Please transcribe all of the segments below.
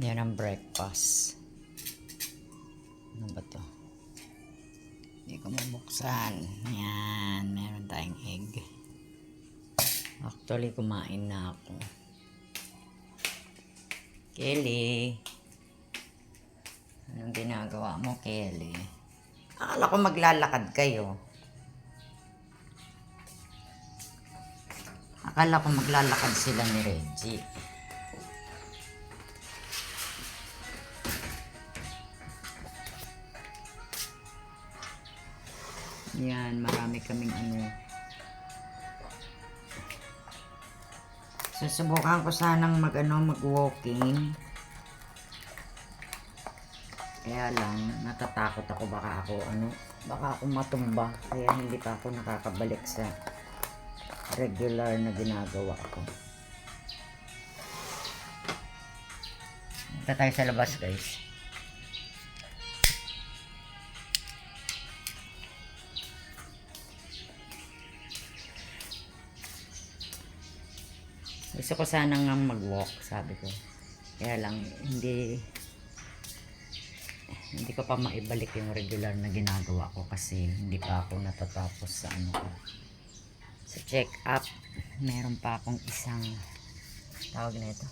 Yan ang breakfast. Ano ba to? Hindi ko mabuksan. Yan, meron tayong egg. Actually, kumain na ako. Kelly, anong ginagawa mo, Kelly? Akala ko maglalakad kayo. Akala ko maglalakad sila ni Reggie. Yan, marami kaming ano. Susubukan ko sanang mag-walking. Kaya lang, natatakot ako baka ako matumba. Kaya hindi pa ako nakakabalik sa regular na ginagawa ko. Punta tayo sa labas, guys. Gusto ko sanang mag-walk, sabi ko. Kaya lang, hindi ko pa maibalik yung regular na ginagawa ko kasi hindi pa ako natatapos sa sa check up. Meron pa akong isang tawag na ito,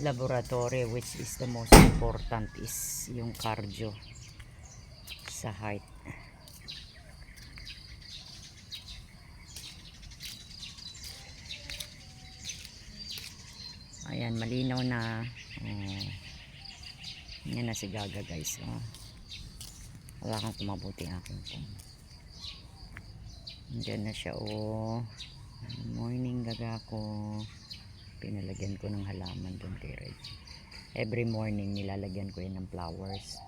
laboratory, which is the most important is yung cardio sa height. Ayan, malinaw na. Yan na si Gaga, guys. Wala kang kumabuti aking phone. Diyan na siya. Morning, Gaga ko. Pinalagyan ko ng halaman doon kay Red. Every morning nilalagyan ko yan ng flowers.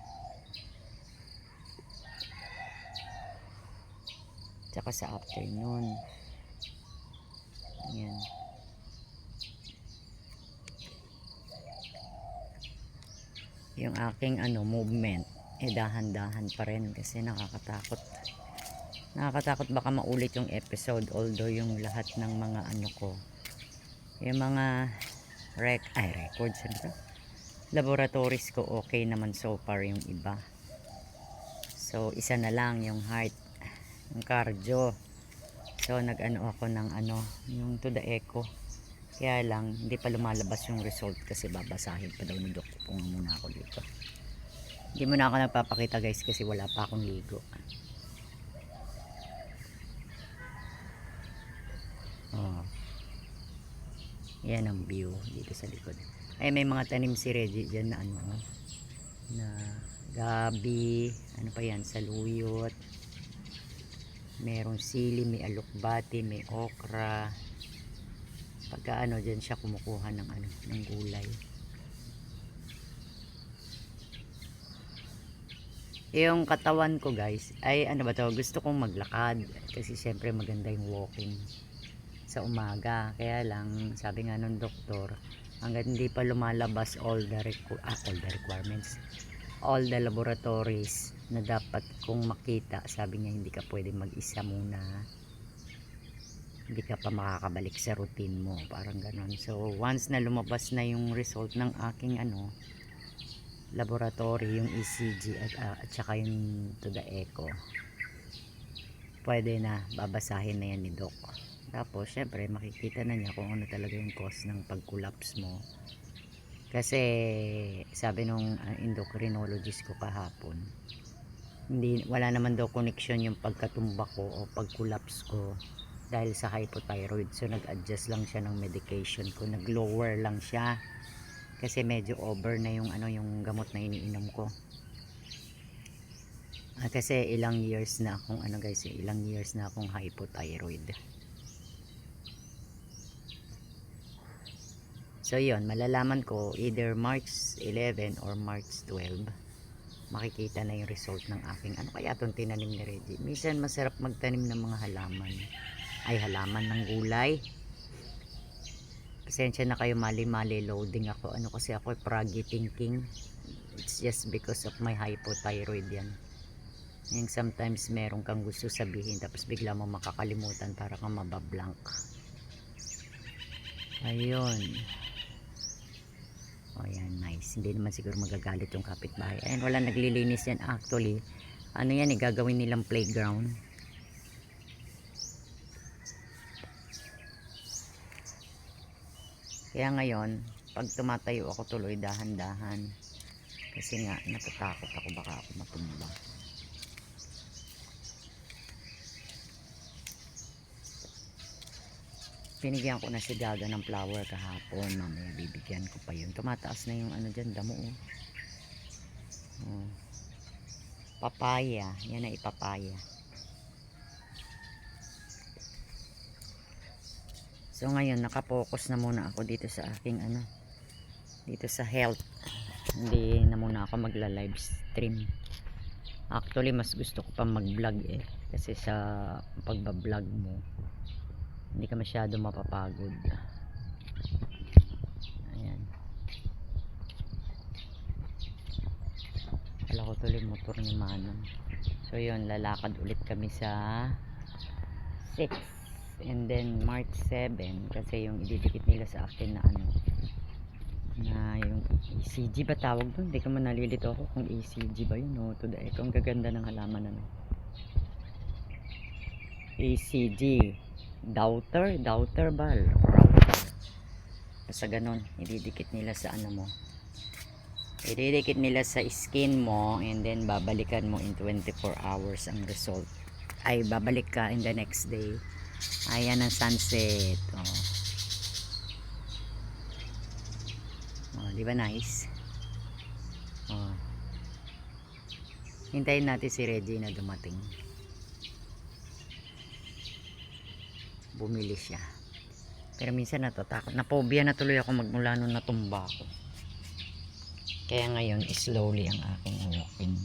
Tsaka sa afternoon. Yan. Yung aking movement dahan-dahan pa rin kasi nakakatakot baka maulit yung episode, although yung lahat ng mga ko, yung mga records laboratories ko okay naman so far yung iba. So isa na lang yung heart, yung cardio. So ako ng yung to the echo. Kaya lang, hindi pa lumalabas yung result kasi babasahin pa daw ni Dok. Punga muna ako dito. Hindi muna ako nagpapakita, guys, kasi wala pa akong ligo. Yan ang view dito sa likod. Ay, may mga tanim si Reggie dyan na na gabi, pa yan, saluyot. Merong sili, may alokbati, may okra. Pagka dyan siya kumukuha ng ng gulay. Yung katawan ko, guys, ay gusto kong maglakad kasi syempre maganda yung walking sa umaga. Kaya lang, sabi nga ng doktor, hanggang hindi pa lumalabas all the requirements, all the laboratories na dapat kong makita, sabi niya hindi ka pwede mag-isa muna, hindi ka pa makakabalik sa routine mo, parang ganon. So once na lumabas na yung result ng aking laboratory, yung ECG at saka yung to the echo, pwede na, babasahin na yan ni Doc. Tapos syempre makikita na niya kung ano talaga yung cause ng pag-collapse mo. Kasi sabi nung endocrinologist ko kahapon, wala naman daw connection yung pagkatumba ko o pag-collapse ko dahil sa hypothyroid. So nag-adjust lang siya ng medication ko, nag-lower lang siya kasi medyo over na yung yung gamot na iniinom ko. Kasi ilang years na akong ilang years na akong hypothyroid. So yun, malalaman ko either March 11 or March 12. Makikita na yung result ng aking kaya itong tinanim ni Reggie. Minsan masarap magtanim ng mga halaman. Ay, halaman ng gulay. Pasensya na kayo, mali-mali loading ako. Kasi ako praggy thinking. It's just because of my hypothyroid yan. Yung sometimes meron kang gusto sabihin tapos bigla mo makakalimutan para kang mabablank. Ayun. O yan, nice. Hindi naman siguro magagalit yung kapitbahay. Ayan, wala naglilinis yan actually. Ano yan eh, gagawin nilang playground. Kaya ngayon, pag tumatayo ako tuloy dahan-dahan. Kasi nga, natatakot ako baka ako matumba. Binigyan ko na si Gaga ng flower kahapon. Mamaya bibigyan ko pa yun. Tumataas na yung ano dyan, damo oh. Oh. Papaya. Yan na ipapaya. So ngayon, nakapokus na muna ako dito sa aking ano. Dito sa health. Hindi na muna ako magla-live stream. Actually, mas gusto ko pa mag-vlog eh. Kasi sa pagbablog mo, hindi ka masyado mapapagod. Ayan. Wala ko tuloy motor ni Manong. So yun, lalakad ulit kami sa 6. And then March 7. Kasi yung ididikit nila sa akin na ano, na yung ECG ba tawag doon? Hindi ko man nalilito ako kung ECG ba yun o to the echo. Ang gaganda ng halaman ano. ECG Daughter ba? Basta ganun, ididikit nila sa ano mo. Ididikit nila sa skin mo and then babalikan mo in 24 hours ang result. Ay, babalik ka in the next day. Ayan ang sunset. Oh, di ba nice? Oh. Hintayin natin si Reggie na dumating. Bumili siya. Pero minsan natatakot. Napobia na tuloy ako magmula nung natumba ako. Kaya ngayon, slowly ang aking walking.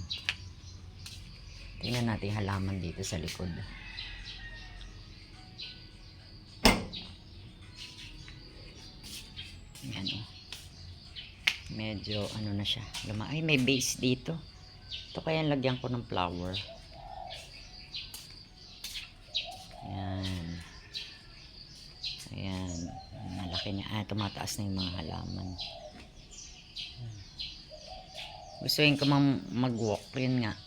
Tingnan natin halaman dito sa likod. Yan o. Medyo ano na siya. Ay, may base dito. Ito kaya lagyan ko ng flower. Yan. Ayan, malaki na. Tumataas na yung mga halaman. Gustuin ko mag-walk. Yun nga.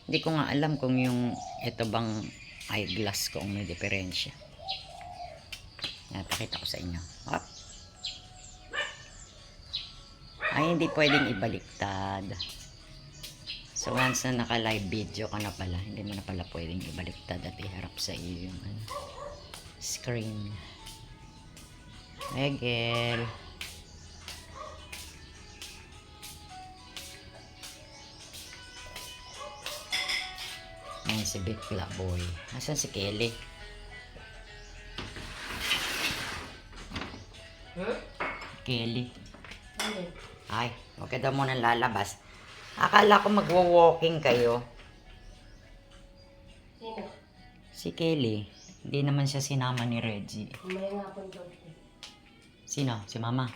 Hindi ko nga alam kung yung ito bang eyeglass ko may diferensya. Pakita ko sa inyo. Hop. Ay, hindi pwedeng ibaliktad. So, once na naka-live video ka na pala, hindi mo na pala pwedeng ibaliktad at iharap sa iyo yung screen. Egel. Ayan si Bikla Boy. Asan si Kelly? Kelly. Ay, huwag ka daw muna lalabas. Akala ko magwo-walking kayo. Sino? Si Kelly. Hindi naman siya sinama ni Reggie. May nga akong job. Sino? Si Mama?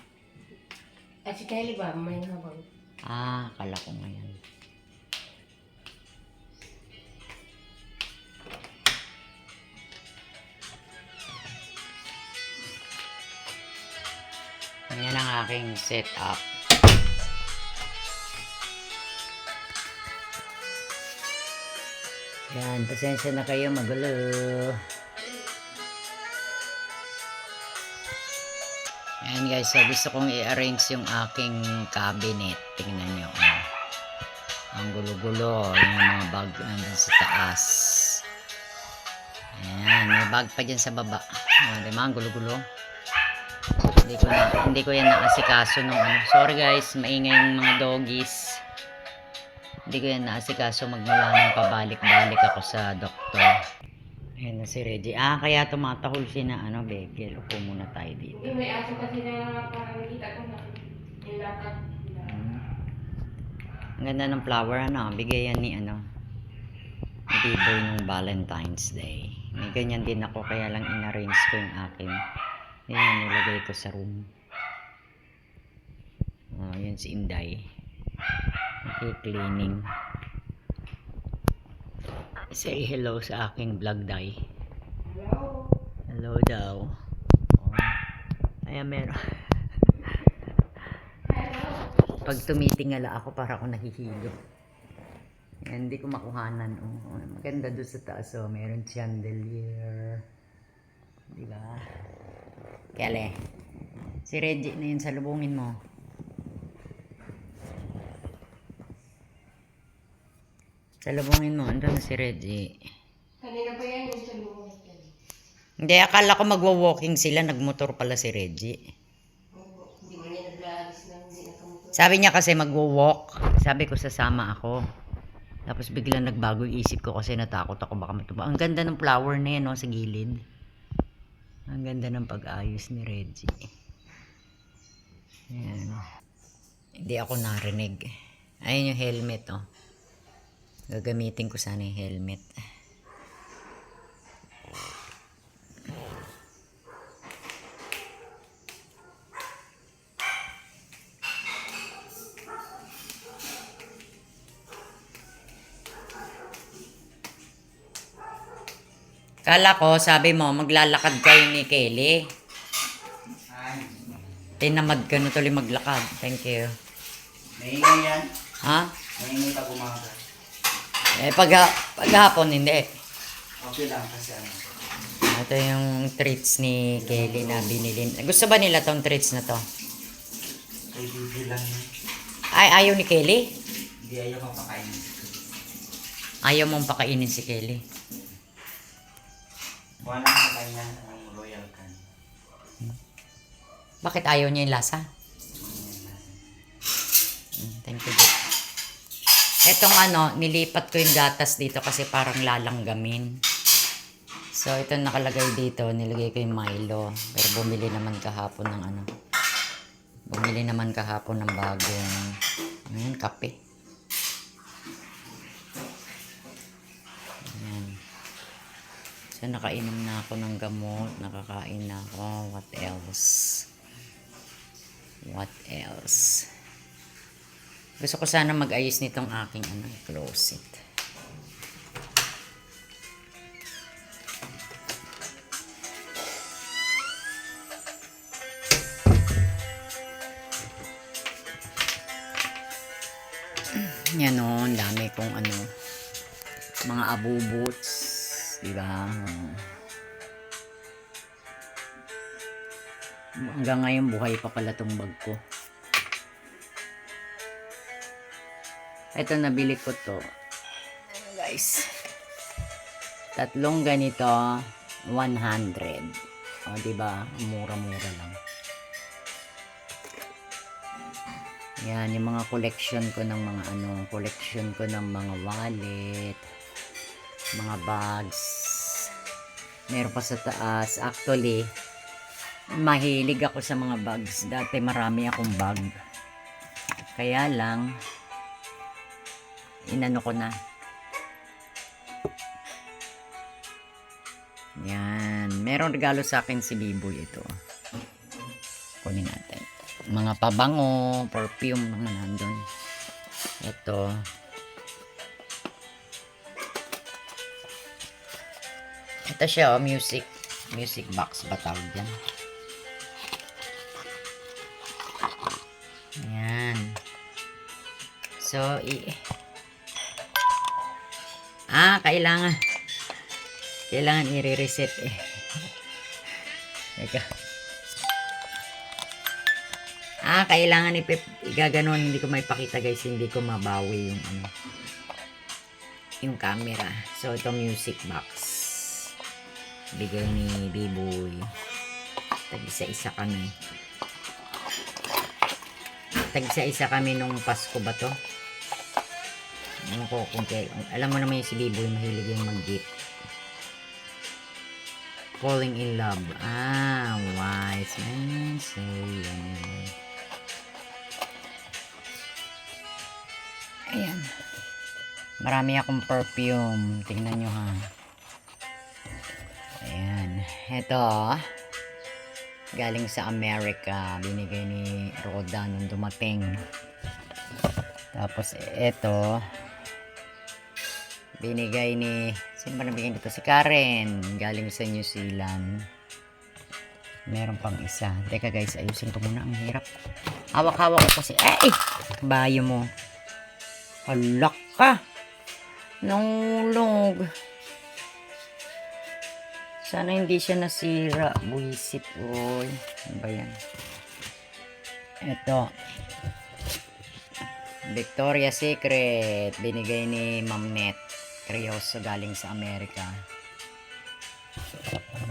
At si Kelly ba? May nga bang? Akala ko ngayon. Yan ang aking setup. Yan, pasensya na kayo, magulo. Ayan guys, so gusto kong i-arrange yung aking cabinet. Tingnan nyo. Ang gulo-gulo. Yung mga bag nandun sa taas. Ayan, may bag pa dyan sa baba. Diba, ang gulo-gulo. Hindi ko yan naasikaso nung ano. Sorry guys, maingay yung mga doggies. Hindi ko yan naasikaso magmula nung pabalik-balik ako sa doktor. Ayan na si Reggie. Kaya tumatahol siya na Begel. Upo muna tayo dito. May aso kasi na parang nakita ko na nilapat. Ang ganda ng flower, bigay yan ni ni Biboy nung Valentine's Day. May ganyan din ako, kaya lang in-arrange ko yung akin. Ayan, nilagay ko sa room. Yun si Inday. Cleaning. Say hello sa aking vlog day. Hello. Hello daw. Ayan, meron. Hello. pag tumitingala ako, para ako nahihilo. Yan, hindi ko makuhanan. Oh, maganda doon sa taas. Oh, meron chandelier. Diba? Kale. Si Reggie na yun, salubungin mo. Salubungin mo. Andun na si Reggie. Kanina pa yan yung salubong. Hindi, akala ko magwa-walking sila. Nagmotor pala si Reggie. Hindi mo niya nag-aalis na hindi nakamotor. Sabi niya kasi magwo-walk. Sabi ko sasama ako. Tapos biglang nagbago yung isip ko kasi natakot ako baka matuba. Ang ganda ng flower na yan, no, sa gilid. Ang ganda ng pag-ayos ni Reggie. Ayan. Hindi ako narinig. Ayun yung helmet, oh. Gagamitin ko sana yung helmet. Kala ko, sabi mo, maglalakad kayo ni Kelly. Tinamad ka na tuloy maglakad. Thank you. Maingay yan. Ha? Maingay pag umaga. Eh, paghapon, hindi. Okay lang kasi ano. Ito yung treats ni Kelly na binili. Gusto ba nila tong treats na to? Kay Bibi lang yun. Ay, ayaw ni Kelly? Hindi ayaw mapakain. Ayaw mong pakainin si Kelly. Kuha lang sa kanya ang royal can. Bakit ayaw niya yung lasa? Thank you. Etong ano, nilipat ko yung gatas dito kasi parang lalanggamin. So, ito nakalagay dito. Nilagay ko yung Milo. Pero bumili naman kahapon ng ano. Bumili naman kahapon ng bagong kape. Ayan. So, nakainom na ako ng gamot. Nakakain na ako. What else? What else? Gusto ko sana mag-ayos nitong aking closet. Yan o, ang dami kong mga abubots, di ba? Hanggang ngayon buhay pa pala tong bag ko. Ito, nabili ko to. Guys. Tatlong ganito, 100. O, diba? Mura-mura lang. Yan, yung mga collection ko ng mga collection ko ng mga wallet, mga bags. Meron pa sa taas. Actually, mahilig ako sa mga bags. Dati marami akong bag. Kaya lang, inano ko na. Yan. Meron regalo sa akin si Biboy ito. Kunin natin. Mga pabango, perfume, mga nandun. Ito. Ito siya, oh, music box ba tawag yan? Yan. So, kailangan i-reset eh. Teka. Kailangan igaganon, hindi ko maipakita guys, hindi ko mabawi yung camera. So, ito music box. Bigay ni Biboy. Tag-isa-isa kami. Tag-isa-isa kami nung Pasko ba to? Ano ko kung alam mo naman yung si Biboy, mahilig yung mag-gift. Falling in love. Wise man say yan. Ayan. Marami akong perfume. Tingnan nyo ha. Ayan. Ito. Galing sa America. Binigay ni Roda nung dumating. Tapos ito. Binigay ni... Sino ba nabigyan dito? Si Karen. Galing sa New Zealand. Meron pang isa. Teka guys, ayusin ko muna. Ang hirap. Hawak-hawak ko kasi. Eh! Bayo mo. Halak ka. Nahulog. Sana hindi siya nasira. Buisit. Uy. Ano ba yan? Ito. Victoria's Secret. Binigay ni Ma'am Net. Seryoso galing sa Amerika.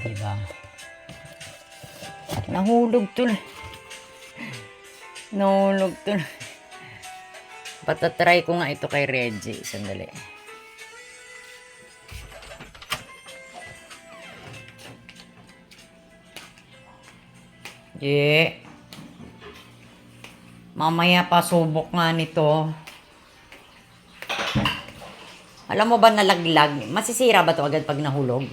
Diba? Nahulog to. Nahulog to. Patatry ko nga ito kay Reggie. Sandali. Mamaya pa subok nga nito. Alam mo ba nalaglag? Masisira ba to agad pag nahulog?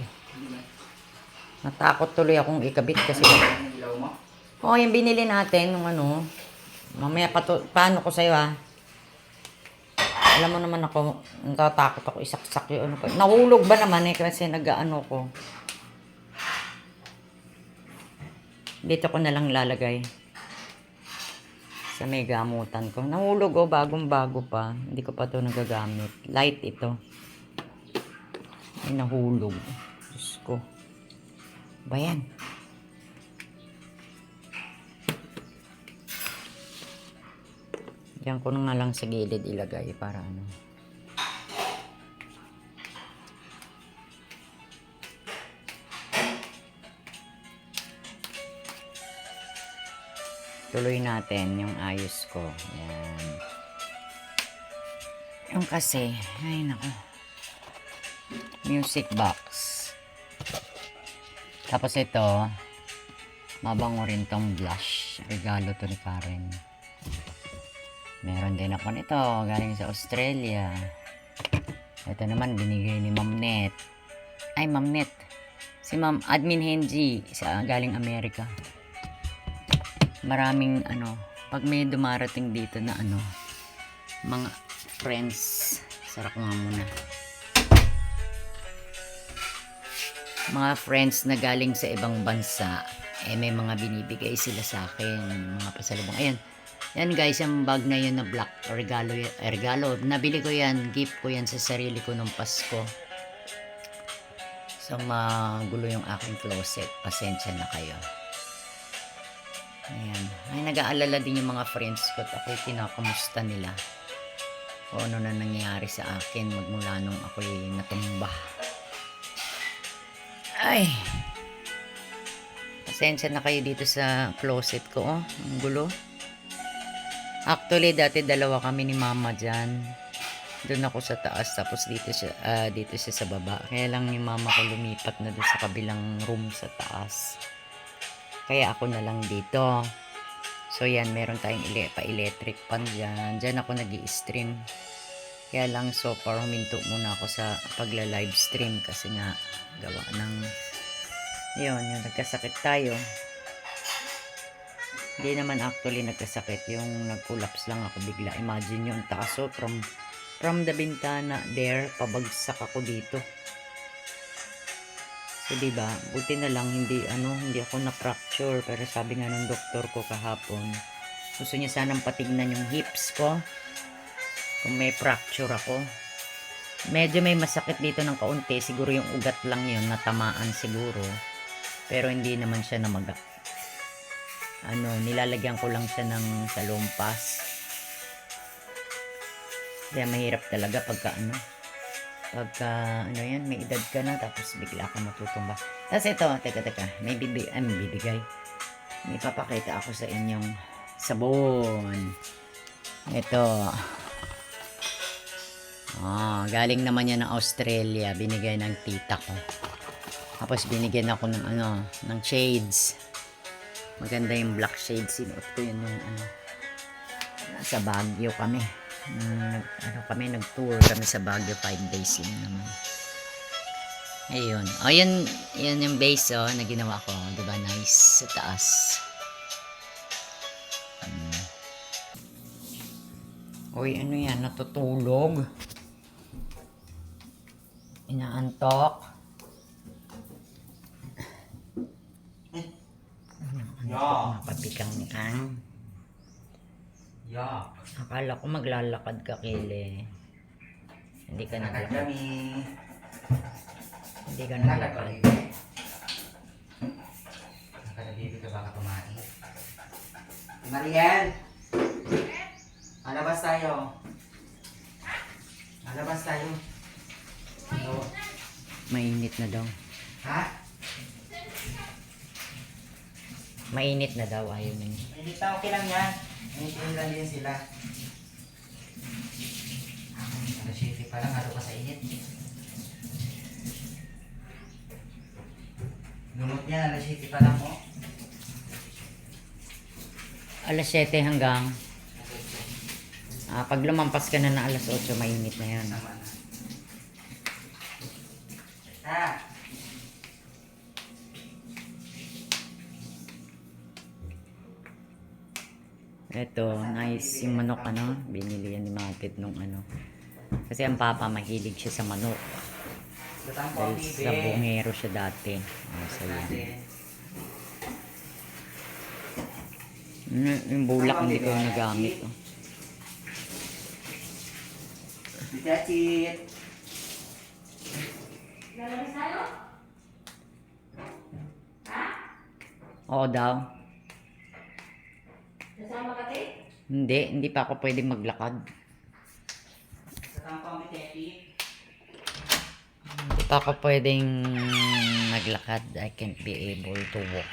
Natakot tuloy akong ikabit kasi. Ilaw mo? Oh, yung binili natin, yung ano. Mamaya pa to, paano ko sa'yo ha? Alam mo naman ako, natatakot ako isaksak yung ano ko. Nahulog ba naman eh kasi nag-ano ko. Dito ko na lang lalagay. Sa may gamutan ko. Nahulog oh, bagong-bago pa. Hindi ko pa to nagagamit. Light ito. Ay, nahulog. Diyos ko. Ba yan? Diyan ko na lang sa gilid ilagay para ano. Tuloy natin yung ayos ko. Yan. Yung kasi, ay nako. Music box. Tapos ito, mabango rin tong blush. Regalo to ni Karen. Meron din ako nito, galing sa Australia. Ito naman, binigay ni Ma'am Net. Ay, Ma'am Net. Si Ma'am Admin Henji, sa galing Amerika. Maraming ano, pag may dumarating dito na ano, mga friends, sarap nga muna. Mga friends na galing sa ibang bansa, eh may mga binibigay sila sa akin, mga pasalubong. Ayan, yan guys, yung bag na yun na black, regalo, regalo, nabili ko yan, gift ko yan sa sarili ko nung Pasko. So magulo yung aking closet, pasensya na kayo. Ayan. Ay, nag-aalala din yung mga friends ko at ako'y kinakamusta nila. O ano na nangyayari sa akin magmula nung ako'y natumba. Ay. Pasensya na kayo dito sa closet ko. Oh. Ang gulo. Actually, dati dalawa kami ni mama dyan. Doon ako sa taas. Tapos dito siya sa baba. Kaya lang yung mama ko lumipat na doon sa kabilang room sa taas. Kaya ako na lang dito. So yan, meron tayong pa-electric pan dyan. Dyan ako nag-i-stream. Kaya lang so far huminto muna ako sa pagla-live stream kasi nga gawa ng yun, yung nagkasakit tayo. Hindi naman actually nagkasakit. Yung nag-collapse lang ako bigla. Imagine yung taas. So from the bintana there, pabagsak ako dito. So, diba, buti na lang hindi ako na-fracture. Pero sabi nga nung doktor ko kahapon, gusto niya sanang patignan yung hips ko. Kung may fracture ako. Medyo may masakit dito ng kaunti. Siguro yung ugat lang yun, natamaan siguro. Pero hindi naman siya namaga. Nilalagyan ko lang siya ng salumpas. Kaya mahirap talaga pagka yan, may edad ka na tapos bigla ka matutumba. Tapos ito, teka, may bibigay. May papakita ako sa inyong sabon. Ito. Galing naman yan ng Australia. Binigay ng tita ko. Tapos binigyan ako ng ng shades. Maganda yung black shades. Sinuot ko yun nung nasa Baguio kami. Nag-tour kami sa Baguio 5 days yun naman. Ayun. Yan yung base na ginawa ko. Diba nice sa taas. Uy, ano yan? Natutulog. Inaantok. baby kang. Yuck. Akala ko maglalakad ka, Kele. Hindi ka Lakad naglakad. kami. Hindi ka Lakad ka, naglakad. baby. Lakad na, baby ka, baka tumain. Mariel! Alabas tayo. Alabas tayo. No. Mainit na daw. Ha? Mainit na daw, ayaw na niya. Hindi na, okay lang yan. Mainit lang din sila. Ano, shitty pa lang, halo pa sa init. Lumot niya, alas 7 pa lang, oh. Alas 7 hanggang pag lumampas ka na na alas 8, mainit na yan. Tama na. Ha? Eto, nice yung manok, ano, binili yan ni Matit nung ano. Kasi ang papa mahilig siya sa manok. Gatang po, Dahil sa bibe. bungero siya dati. So yun. Natin. Yung bulak hindi ko nagamit. Oh. Bitachit. Lalabas tayo? Ha? Oo daw. Nasama ka, te? Hindi pa ako pwede maglakad. Gatang po, bitachit. Hindi pa ako pwedeng maglakad. I can't be able to walk.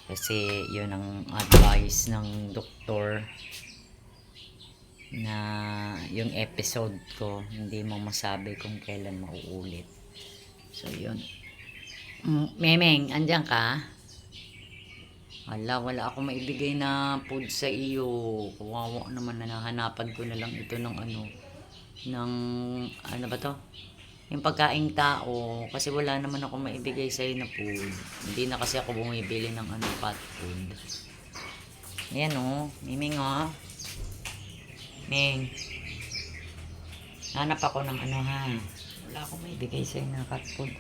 Kasi yun ang advice ng doktor na yung episode ko hindi mo masabi kung kailan mauulit. So yun. Memeng, andyan ka? Wala ako maibigay na food sa iyo. Kawawa naman na nahanapan ko na lang ito ng ano ba to? Yung pagkaing tao, kasi wala naman ako maibigay sa'yo na food. Hindi na kasi ako bumibili ng cat food. Ayan o, Miming o. Ming. Hanap ako ng ha. Wala akong maibigay sa'yo na cat food.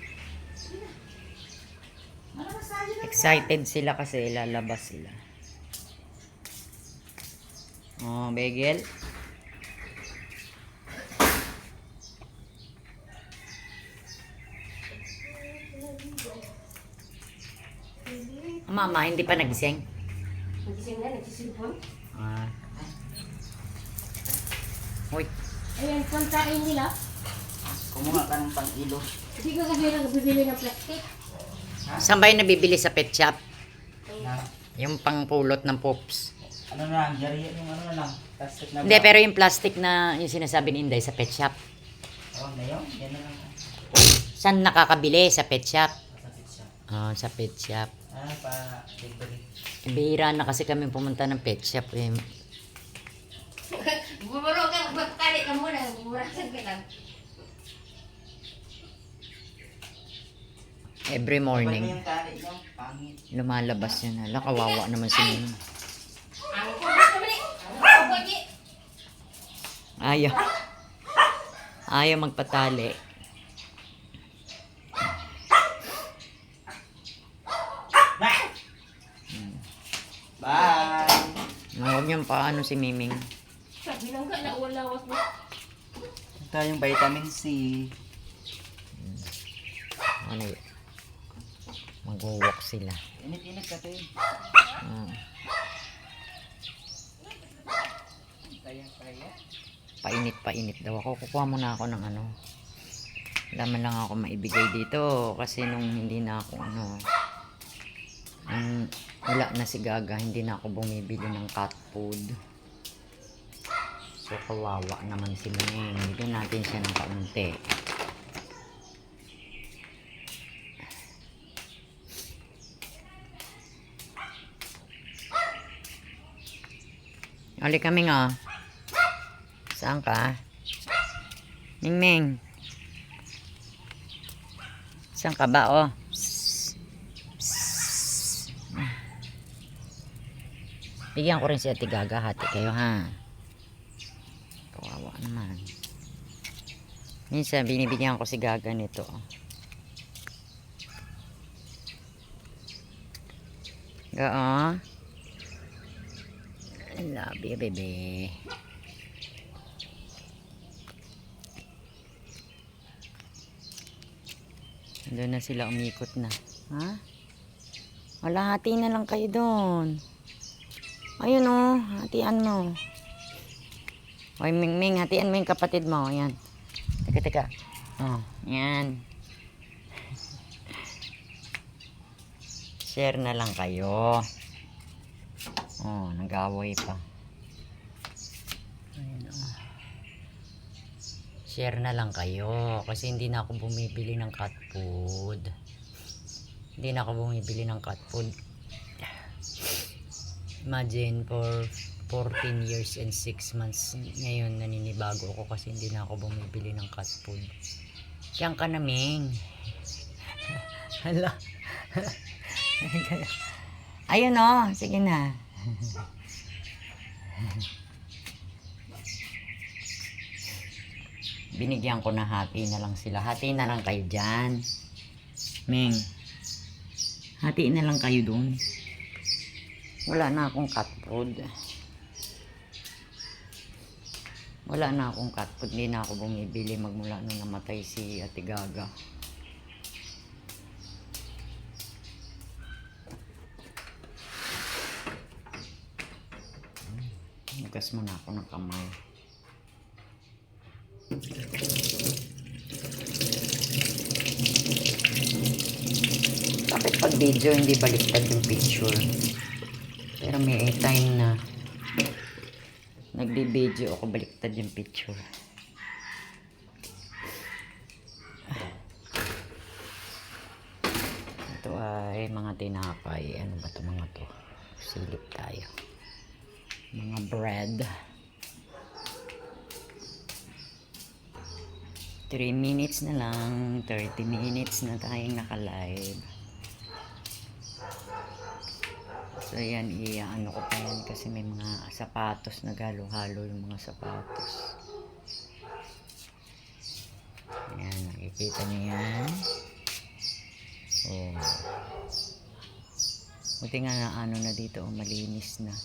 Excited sila kasi lalabas sila. Oh, Begel. Mama, hindi pa nagising. Nagising na, nagsisilpon. Ah. Hoy, Ayan, pantain nila. Kumuha ka ng pang-ilo. Hindi ko kasi nagbibili ng plastic. saan ba yung nabibili sa pet shop? Na, Yung pangpulot ng pops. ano na lang, jari yung ano na lang. Plastic na Hindi, ba? pero yung plastic na yung sinasabi ni Inday sa pet shop. Oh, na yun. Yan na lang. Saan nakakabili? Sa pet shop? Sa pizza. Sa pet shop. Pa delivery. Bihira na kasi kami pumunta ng pet shop. Eh. Bumuro ka, magpapakali ka muna. Bumurasan ka lang. Every Pag morning, may yung tali niyo, pangit. lumalabas yun. Hala, kawawa naman si Nino. Ang kubos na balik. Ang kubos niya. Ayaw. Ayaw magpatali. Bye! Huwag niyang paano si Miming. Sabi lang ka na walawas mo. Tayong vitamin C. Ano yun? Mag-walk sila. Init-init ka tayo. Ah, Kaya. painit daw ako. Kukuha muna ako ng ano. Wala man lang ako maibigay dito. Kasi nung hindi na ako wala na si Gaga, hindi na ako bumibili ng cat food. So kawawa naman si Ming. Bigyan natin siya ng kaunti. Uli kami nga. Saan ka? Ming Ming. Saan ka ba, oh? Bigyan ko rin si Ate Gaga. Hati kayo, ha? Kawawa naman. Minsan, binibigyan ko si Gaga nito. Ga, oh. I love you, baby. Doon na sila, umikot na. Ha? Wala, hati na lang kayo doon. Ayun oh, hatian mo. Hoy, Mingming, hatian mo yung kapatid mo. Ayan. Teka. Oh, yan. Share na lang kayo. Oh, nag-away pa. Ayan, oh. Share na lang kayo. Kasi hindi na ako bumibili ng cat food. Hindi na ako bumibili ng cat food. Imagine, for 14 years and 6 months ngayon naninibago ako kasi hindi na ako bumibili ng cat food. Diyan ka na, Ming. Hala. Ayun oh, sige na. Binigyan ko na, hati na lang sila. Hati na lang kayo dyan. Ming, hati na lang kayo dun. Wala na akong cat food. Wala na akong cat food. Hindi na ako bumibili magmula nung namatay si Ate Gaga. Hugas muna ako ng kamay. Bakit pag video hindi baliktad yung picture? Pero may time na nagbi-video ako, baliktad yung picture. Ito ay mga tinapay. Ano ba ito mga to? Silip tayo. Mga bread. 3 minutes na lang. 30 minutes na tayong naka-live. So yan, ano ko pa yan kasi may mga sapatos, naghalo-halo yung mga sapatos. Ayan, nakikita niyo yan. Oh. Buti nga na ano na dito, malinis na.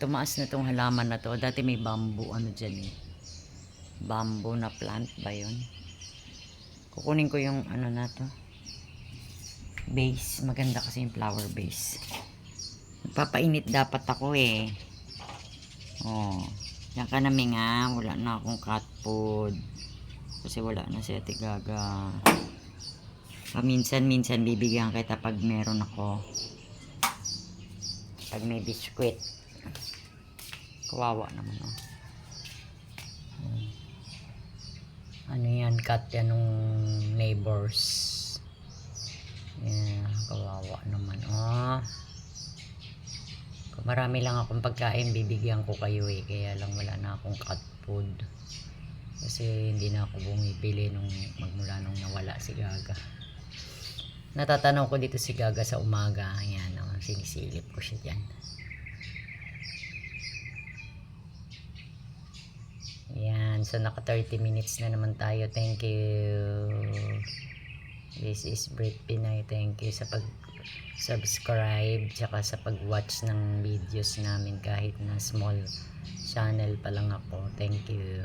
Tumaas na tong halaman na to. Dati may bamboo ano dyan eh. Bamboo na plant ba yun? Kukunin ko yung ano na to. Base. Maganda kasi yung flower base. Nagpapainit dapat ako eh. Oh. Yan ka namin nga. Wala na akong cat food. Kasi wala na si Ate Gaga. Paminsan-minsan bibigyan kita pag meron ako. Pag may biskwit. Kawawa naman oh. Ano yan, cut yan nung neighbors. Yeah, kawawa naman oh. Kung marami lang akong pagkain, bibigyan ko kayo eh. Kaya lang wala na akong cat food. Kasi hindi na ako bumibili nung magmula nung nawala si Gaga. Natatanaw ko dito si Gaga sa umaga. Ayan, oh, sinisilip ko siya dyan. Ayan, so naka 30 minutes na naman tayo. Thank you. This is Brit Pinay. Thank you sa pag-subscribe tsaka sa pag-watch ng videos namin kahit na small channel pa lang ako. Thank you.